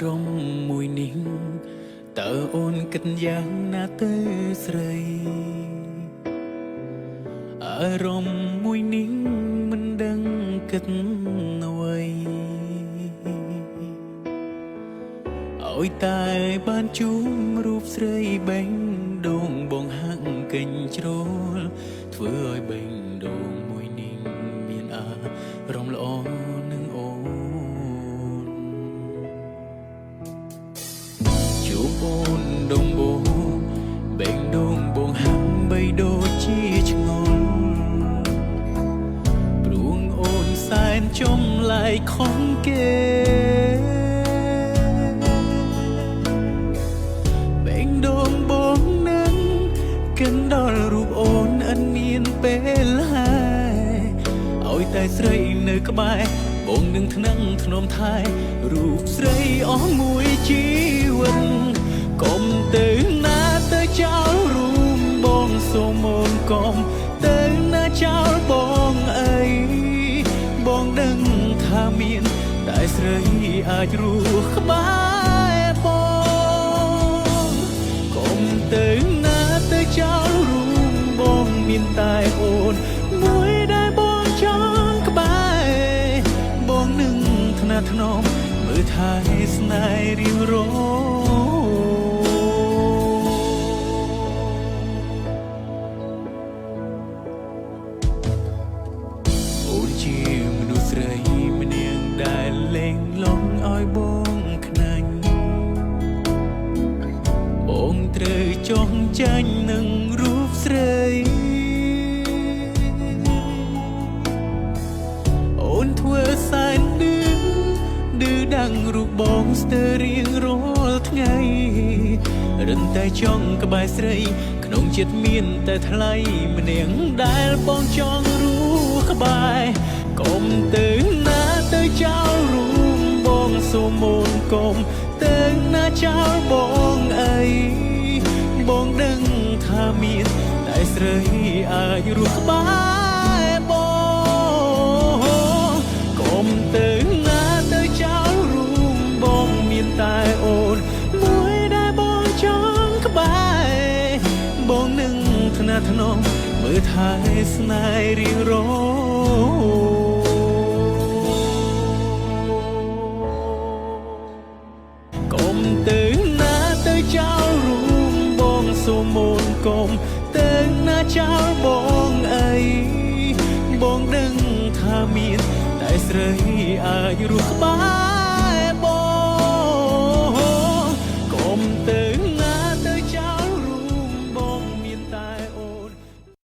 រម្មណ៍មួយនេះតើអូនគិតយ៉ាងណាទៅស្រីអារម្មណ៍មួយនេះមិនដឹងគិតអ្វីឲ្យតែបានជួបរូបស្រីបេះដូងបងហាក់កិញ្ជ្រោលធ្វើឲ្យបេះដូងមួយនេះមានអារម្មណ៍ល្អនឹងអូនជួបអូនដងបងបេះដូងបងហាក់បីដូចជាឆ្ងល់ព្រោះអូនសែនចំឡាយខំគេកិនដល់រូបអូនអត់មានពេលហើយឲ្យតែស្រីនៅក្បែរបងនឹងថ្នឹងធ្នមថែរូបស្រីអស់មួយជីវិតកុំទៅណាទៅចោលរូបបងសូមអូនកុំទៅណាចោលបងអីបងដឹងថាមានតែស្រីអាចរស់ក្បែរបងកុំទៅទៅចោលរូបបងមានតែអូនមួយដែលបងចង់ក្បែរបងនឹងថ្នាក់ថ្នមមើលថែស្នេហ៍រៀងរអូនជាមនុស្សស្រីម្នាក់ដែលលេងលងឲ្យបងខ្នាញ់បងត្រូវចងចាញ់នឹងរូបស្រីអូនធ្វើសែនឌឺដាំងរូបបងស្ទើររៀងរាល់ថ្ងៃរឹងតែចង់ក្បែរស្រីក្នុងចិត្តមានតែថ្លៃម្នាក់ដែលបងចង់រស់ក្បែរកុំទៅណាទៅចោលរូបបងសូមអូនកុំទៅណាចោលបងអីបងដឹងថាមានតែស្រីអាចរស់ក្បែរបងកុំទៅណាទៅចោលរូបបងមានតែអូនមួយដែលបងចង់ក្បែរបងនឹងថ្នាក់ថ្នមមើលថែស្នេហ៍រៀងរកុំទៅណាទៅចោលរូបបងសូមអូនកុំទៅណាចោលបងអីបងដឹងថាមានតែស្រីអាចរស់ក្បែរ